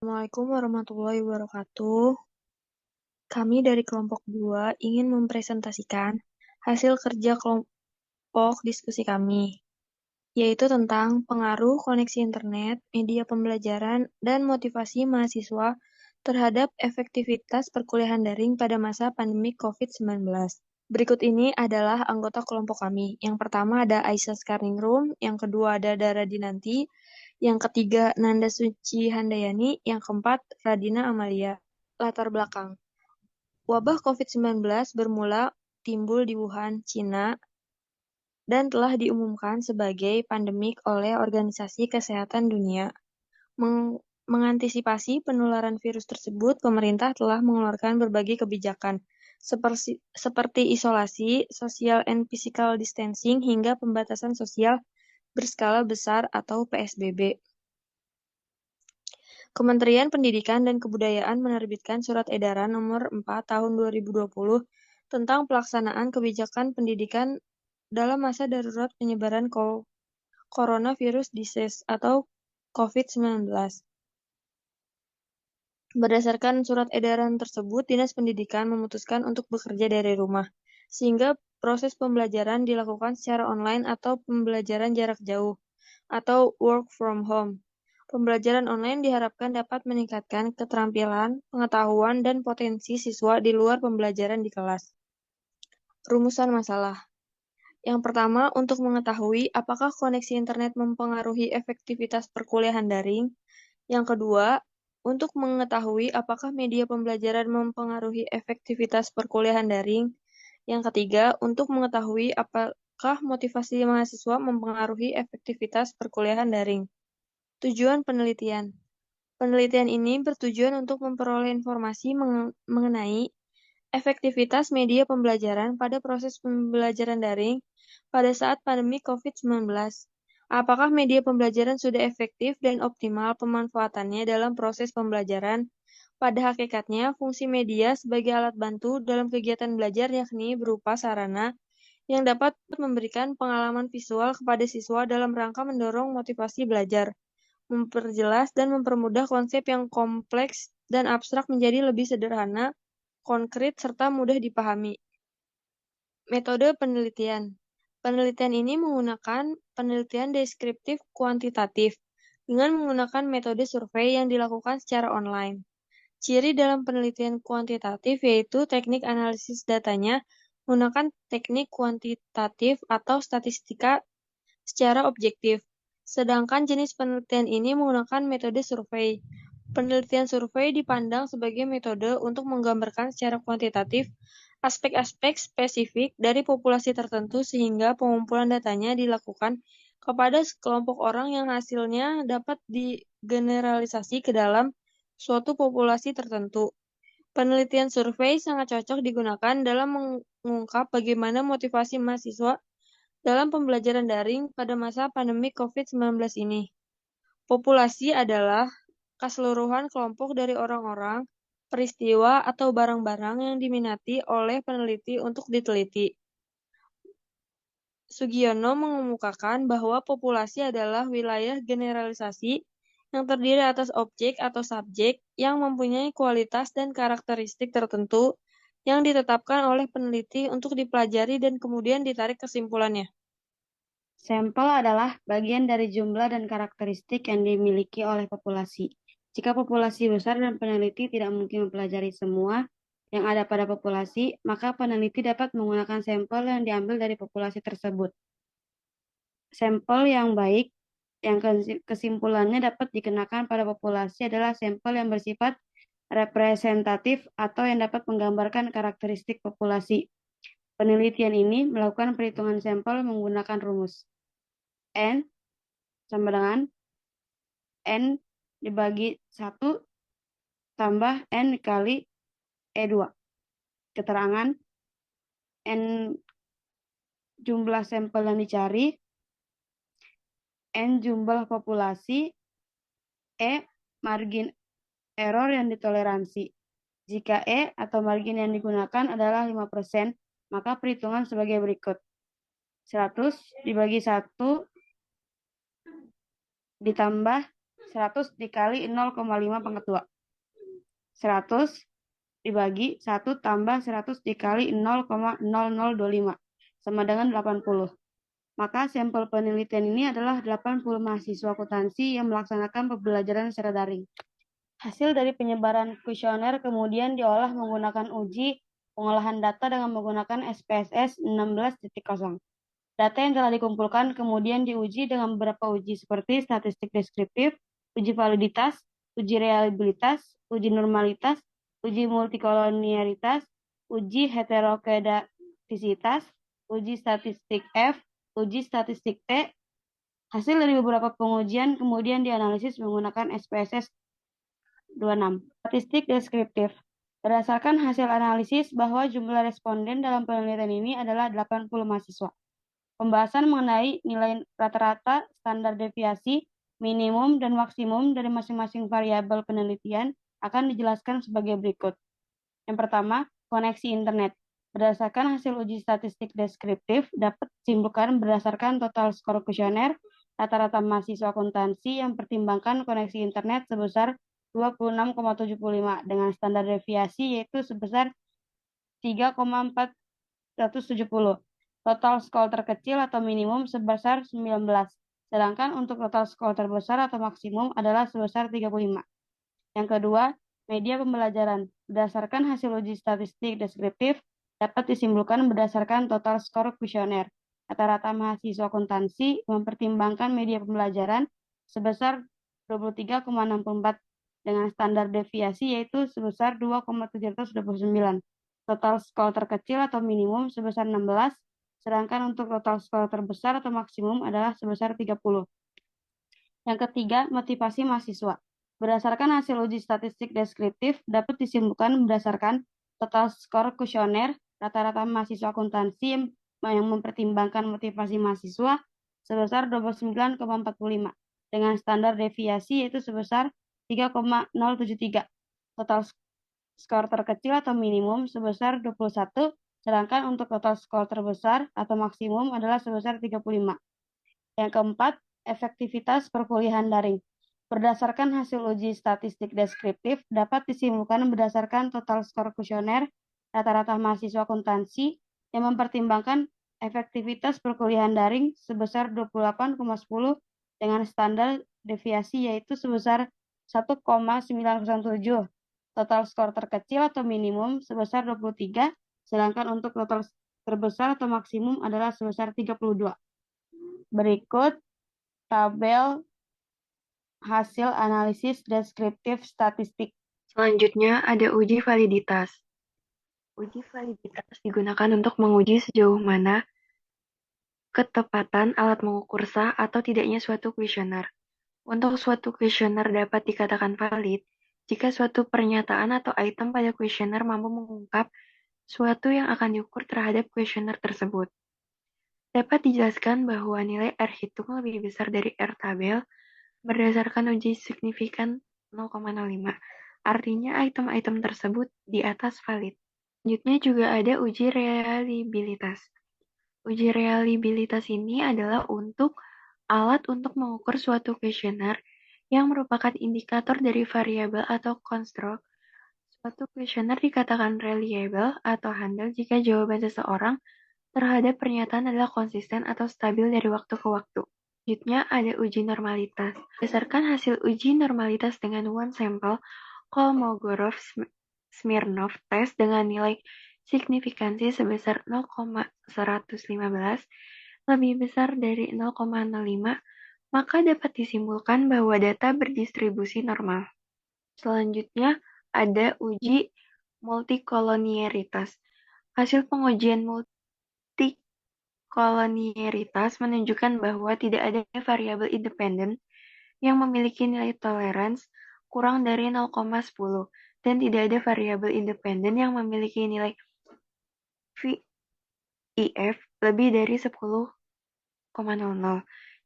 Assalamualaikum warahmatullahi wabarakatuh. Kami dari kelompok 2 ingin mempresentasikan hasil kerja kelompok diskusi kami, yaitu tentang pengaruh koneksi internet, media pembelajaran, dan motivasi mahasiswa terhadap efektivitas perkuliahan daring pada masa pandemi COVID-19. Berikut ini adalah anggota kelompok kami. Yang pertama ada Aisyah Skarningrum, yang kedua ada Dara Dinanti, yang ketiga Nanda Suci Handayani, yang keempat Radina Amalia. Latar belakang. Wabah COVID-19 bermula timbul di Wuhan, Cina, dan telah diumumkan sebagai pandemik oleh Organisasi Kesehatan Dunia. Mengantisipasi penularan virus tersebut, pemerintah telah mengeluarkan berbagai kebijakan, seperti isolasi, social and physical distancing, hingga pembatasan sosial berskala besar atau PSBB. Kementerian Pendidikan dan Kebudayaan menerbitkan Surat Edaran Nomor 4 Tahun 2020 tentang pelaksanaan kebijakan pendidikan dalam masa darurat penyebaran coronavirus disease atau COVID-19. Berdasarkan surat edaran tersebut, Dinas Pendidikan memutuskan untuk bekerja dari rumah, sehingga proses pembelajaran dilakukan secara online atau pembelajaran jarak jauh, atau work from home. Pembelajaran online diharapkan dapat meningkatkan keterampilan, pengetahuan, dan potensi siswa di luar pembelajaran di kelas. Rumusan masalah. Yang pertama, untuk mengetahui apakah koneksi internet mempengaruhi efektivitas perkuliahan daring. Yang kedua, untuk mengetahui apakah media pembelajaran mempengaruhi efektivitas perkuliahan daring. Yang ketiga, untuk mengetahui apakah motivasi mahasiswa mempengaruhi efektivitas perkuliahan daring. Tujuan penelitian. Penelitian ini bertujuan untuk memperoleh informasi mengenai efektivitas media pembelajaran pada proses pembelajaran daring pada saat pandemi COVID-19. Apakah media pembelajaran sudah efektif dan optimal pemanfaatannya dalam proses pembelajaran? Pada hakikatnya, fungsi media sebagai alat bantu dalam kegiatan belajar yakni berupa sarana yang dapat memberikan pengalaman visual kepada siswa dalam rangka mendorong motivasi belajar, memperjelas dan mempermudah konsep yang kompleks dan abstrak menjadi lebih sederhana, konkret, serta mudah dipahami. Metode penelitian. Penelitian ini menggunakan penelitian deskriptif kuantitatif dengan menggunakan metode survei yang dilakukan secara online. Ciri dalam penelitian kuantitatif yaitu teknik analisis datanya menggunakan teknik kuantitatif atau statistika secara objektif. Sedangkan jenis penelitian ini menggunakan metode survei. Penelitian survei dipandang sebagai metode untuk menggambarkan secara kuantitatif aspek-aspek spesifik dari populasi tertentu sehingga pengumpulan datanya dilakukan kepada sekelompok orang yang hasilnya dapat digeneralisasi ke dalam suatu populasi tertentu. Penelitian survei sangat cocok digunakan dalam mengungkap bagaimana motivasi mahasiswa dalam pembelajaran daring pada masa pandemi COVID-19 ini. Populasi adalah keseluruhan kelompok dari orang-orang, peristiwa, atau barang-barang yang diminati oleh peneliti untuk diteliti. Sugiono mengemukakan bahwa populasi adalah wilayah generalisasi yang terdiri atas objek atau subjek yang mempunyai kualitas dan karakteristik tertentu yang ditetapkan oleh peneliti untuk dipelajari dan kemudian ditarik kesimpulannya. Sampel adalah bagian dari jumlah dan karakteristik yang dimiliki oleh populasi. Jika populasi besar dan peneliti tidak mungkin mempelajari semua yang ada pada populasi, maka peneliti dapat menggunakan sampel yang diambil dari populasi tersebut. Sampel yang baik, yang kesimpulannya dapat dikenakan pada populasi adalah sampel yang bersifat representatif atau yang dapat menggambarkan karakteristik populasi. Penelitian ini melakukan perhitungan sampel menggunakan rumus N sama dengan N dibagi 1 tambah N kali E2. Keterangan N jumlah sampel yang dicari, N jumlah populasi, E margin error yang ditoleransi. Jika E atau margin yang digunakan adalah 5%, maka perhitungan sebagai berikut. 100 dibagi 1 ditambah 100 dikali 0,5 pangkat 2. 100 dibagi 1 tambah 100 dikali 0,0025 sama dengan 80. Maka sampel penelitian ini adalah 80 mahasiswa akuntansi yang melaksanakan pembelajaran secara daring. Hasil dari penyebaran kuesioner kemudian diolah menggunakan uji pengolahan data dengan menggunakan SPSS 16.0. Data yang telah dikumpulkan kemudian diuji dengan beberapa uji seperti statistik deskriptif, uji validitas, uji reliabilitas, uji normalitas, uji multikolonialitas, uji heterokedastisitas, uji statistik F, uji statistik T. Hasil dari beberapa pengujian kemudian dianalisis menggunakan SPSS 26. Statistik deskriptif. Berdasarkan hasil analisis bahwa jumlah responden dalam penelitian ini adalah 80 mahasiswa. Pembahasan mengenai nilai rata-rata, standar deviasi, minimum, dan maksimum dari masing-masing variabel penelitian akan dijelaskan sebagai berikut. Yang pertama, koneksi internet. Berdasarkan hasil uji statistik deskriptif, dapat disimpulkan berdasarkan total skor kuesioner, rata-rata mahasiswa akuntansi yang pertimbangkan koneksi internet sebesar 26,75 dengan standar deviasi yaitu sebesar 3,470. Total skor terkecil atau minimum sebesar 19. Sedangkan untuk total skor terbesar atau maksimum adalah sebesar 35. Yang kedua, media pembelajaran. Berdasarkan hasil uji statistik deskriptif, dapat disimpulkan berdasarkan total skor kuesioner. Rata-rata mahasiswa akuntansi mempertimbangkan media pembelajaran sebesar 23,64 dengan standar deviasi yaitu sebesar 2,729. Total skor terkecil atau minimum sebesar 16, sedangkan untuk total skor terbesar atau maksimum adalah sebesar 30. Yang ketiga, motivasi mahasiswa. Berdasarkan hasil uji statistik deskriptif, dapat disimpulkan berdasarkan total skor kuesioner, rata-rata mahasiswa akuntansi yang mempertimbangkan motivasi mahasiswa sebesar 29,45 dengan standar deviasi yaitu sebesar 3,073. Total skor terkecil atau minimum sebesar 21, sedangkan untuk total skor terbesar atau maksimum adalah sebesar 35. Yang keempat, efektivitas perkuliahan daring. Berdasarkan hasil uji statistik deskriptif, dapat disimpulkan berdasarkan total skor kuesioner rata-rata mahasiswa akuntansi yang mempertimbangkan efektivitas perkuliahan daring sebesar 28,10 dengan standar deviasi yaitu sebesar 1,907. Total skor terkecil atau minimum sebesar 23, sedangkan untuk total terbesar atau maksimum adalah sebesar 32. Berikut tabel hasil analisis deskriptif statistik. Selanjutnya ada uji validitas. Uji validitas digunakan untuk menguji sejauh mana ketepatan alat mengukur sah atau tidaknya suatu kuesioner. Untuk suatu kuesioner dapat dikatakan valid jika suatu pernyataan atau item pada kuesioner mampu mengungkap suatu yang akan diukur terhadap kuesioner tersebut. Dapat dijelaskan bahwa nilai R hitung lebih besar dari R tabel berdasarkan uji signifikan 0,05. Artinya item-item tersebut di atas valid. Selanjutnya juga ada uji reliabilitas. Uji reliabilitas ini adalah untuk alat untuk mengukur suatu kuesioner yang merupakan indikator dari variabel atau konstruk. Suatu kuesioner dikatakan reliable atau handal jika jawaban seseorang terhadap pernyataan adalah konsisten atau stabil dari waktu ke waktu. Selanjutnya ada uji normalitas. Berdasarkan hasil uji normalitas dengan one sample, Kolmogorov-Smirnov test dengan nilai signifikansi sebesar 0,115 lebih besar dari 0,05, maka dapat disimpulkan bahwa data berdistribusi normal. Selanjutnya ada uji multikolonialitas. Hasil pengujian multikolonialitas menunjukkan bahwa tidak ada variabel independen yang memiliki nilai toleransi kurang dari 0,10 dan tidak ada variabel independen yang memiliki nilai VIF lebih dari 10,00.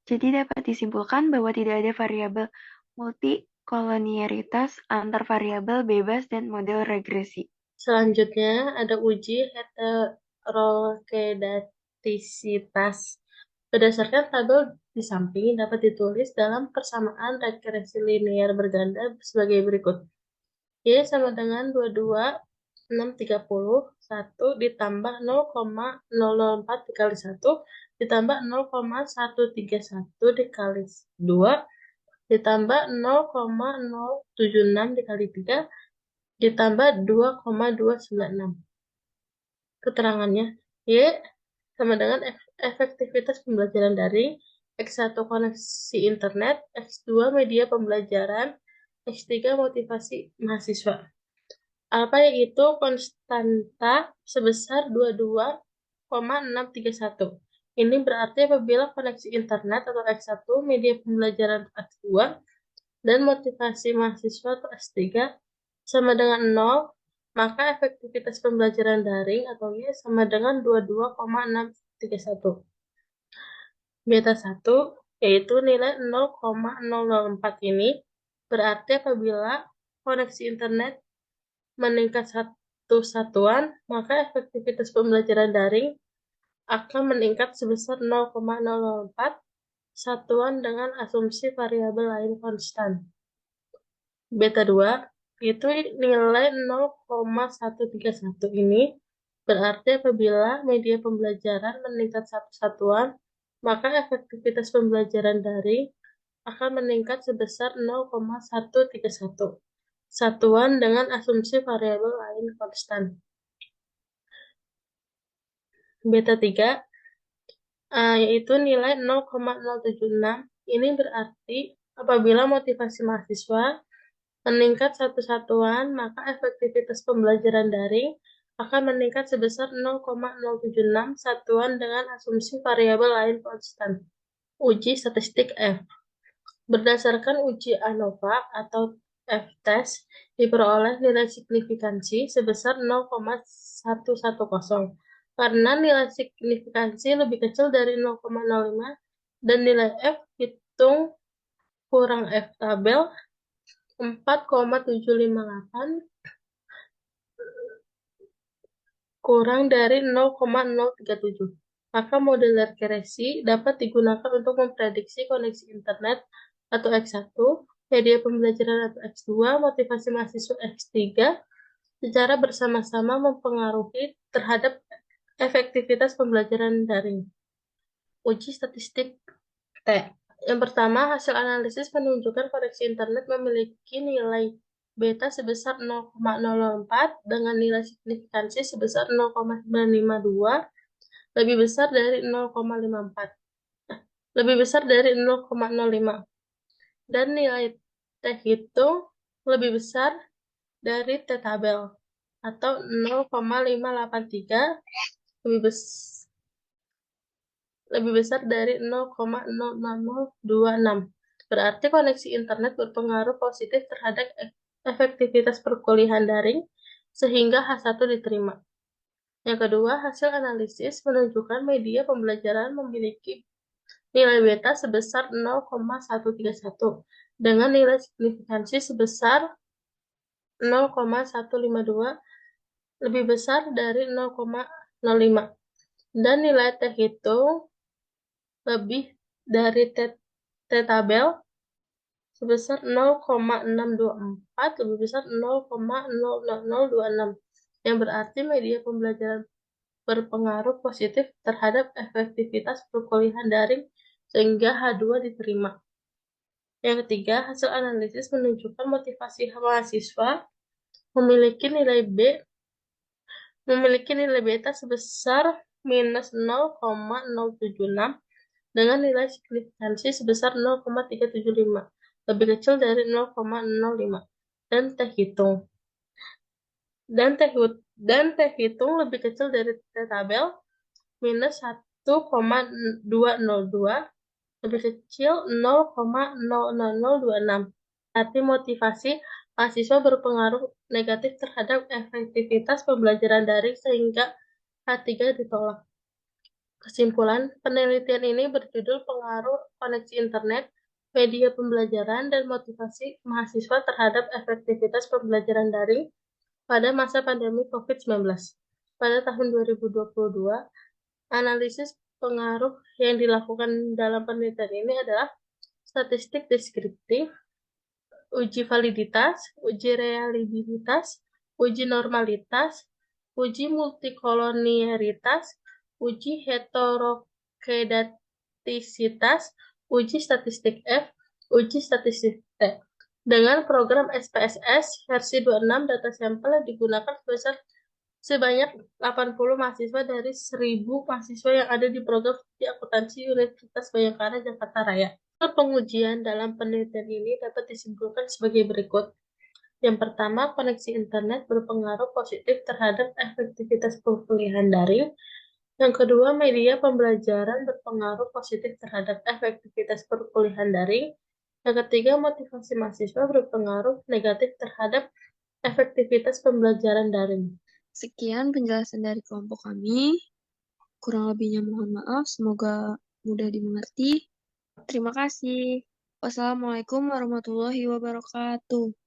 Jadi dapat disimpulkan bahwa tidak ada variabel multikolonialitas antar variabel bebas dan model regresi. Selanjutnya ada uji heterokedastisitas. Berdasarkan tabel di samping dapat ditulis dalam persamaan regresi linear berganda sebagai berikut. Y sama dengan 22,630, 1 ditambah 0,004 dikali 1, ditambah 0,131 dikali 2, ditambah 0,076 dikali 3, ditambah 2,296. Keterangannya, Y sama dengan efektivitas pembelajaran daring, X1 koneksi internet, X2 media pembelajaran, X3 motivasi mahasiswa. Alpha yaitu konstanta sebesar 22,631. Ini berarti apabila koneksi internet atau X1, media pembelajaran X2, dan motivasi mahasiswa atau S3 sama dengan 0, maka efektivitas pembelajaran daring atau Y sama dengan 22,631. Beta 1 yaitu nilai 0,004 ini berarti apabila koneksi internet meningkat satu satuan, maka efektivitas pembelajaran daring akan meningkat sebesar 0,004 satuan dengan asumsi variabel lain konstan. Beta 2 itu nilai 0,131 ini berarti apabila media pembelajaran meningkat satu satuan, maka efektivitas pembelajaran daring akan meningkat sebesar 0,131 satuan dengan asumsi variabel lain konstan. Beta 3 yaitu nilai 0,076. Ini berarti apabila motivasi mahasiswa meningkat satu satuan, maka efektivitas pembelajaran daring akan meningkat sebesar 0,076 satuan dengan asumsi variabel lain konstan. Uji statistik F. Berdasarkan uji ANOVA atau F-test, diperoleh nilai signifikansi sebesar 0,110. Karena nilai signifikansi lebih kecil dari 0,05 dan nilai F hitung kurang F tabel 4,758 kurang dari 0,037. Maka model regresi dapat digunakan untuk memprediksi koneksi internet atau X1, media pembelajaran atau X2, motivasi mahasiswa X3 secara bersama-sama mempengaruhi terhadap efektivitas pembelajaran daring. Uji statistik T. Yang pertama, hasil analisis menunjukkan koneksi internet memiliki nilai beta sebesar 0,004 dengan nilai signifikansi sebesar 0,952 lebih besar dari 0,54. Lebih besar dari 0,05 dan nilai T hitung lebih besar dari T tabel atau 0,583 lebih besar dari 0,00026. Berarti koneksi internet berpengaruh positif terhadap efektivitas perkuliahan daring sehingga H1 diterima. Yang kedua, hasil analisis menunjukkan media pembelajaran memiliki nilai beta sebesar 0,131 dengan nilai signifikansi sebesar 0,152 lebih besar dari 0,05 dan nilai T hitung lebih dari T tabel sebesar 0,624 lebih besar 0,00026 yang berarti media pembelajaran berpengaruh positif terhadap efektivitas perkuliahan daring sehingga H2 diterima. Yang ketiga, hasil analisis menunjukkan motivasi mahasiswa memiliki nilai beta sebesar minus 0,076 dengan nilai signifikansi sebesar 0,375 lebih kecil dari 0,05 dan T hitung lebih kecil dari T tabel minus 1,202 lebih kecil 0,00026. Arti motivasi mahasiswa berpengaruh negatif terhadap efektivitas pembelajaran daring sehingga H3 ditolak. Kesimpulan, penelitian ini berjudul Pengaruh Koneksi Internet, Media Pembelajaran, dan Motivasi Mahasiswa terhadap Efektivitas Pembelajaran Daring pada masa pandemi COVID-19. Pada tahun 2022, analisis pengaruh yang dilakukan dalam penelitian ini adalah statistik deskriptif, uji validitas, uji reliabilitas, uji normalitas, uji multikolonialitas, uji heterokedastisitas, uji statistik F, uji statistik T. Dengan program SPSS versi 26, data sampel digunakan sebanyak 80 mahasiswa dari 1.000 mahasiswa yang ada di program studi akuntansi Universitas Bhayangkara, Jakarta Raya. Pengujian dalam penelitian ini dapat disimpulkan sebagai berikut. Yang pertama, koneksi internet berpengaruh positif terhadap efektivitas perkuliahan daring. Yang kedua, media pembelajaran berpengaruh positif terhadap efektivitas perkuliahan daring. Yang ketiga, motivasi mahasiswa berpengaruh negatif terhadap efektivitas pembelajaran daring. Sekian penjelasan dari kelompok kami. Kurang lebihnya mohon maaf, semoga mudah dimengerti. Terima kasih. Wassalamualaikum warahmatullahi wabarakatuh.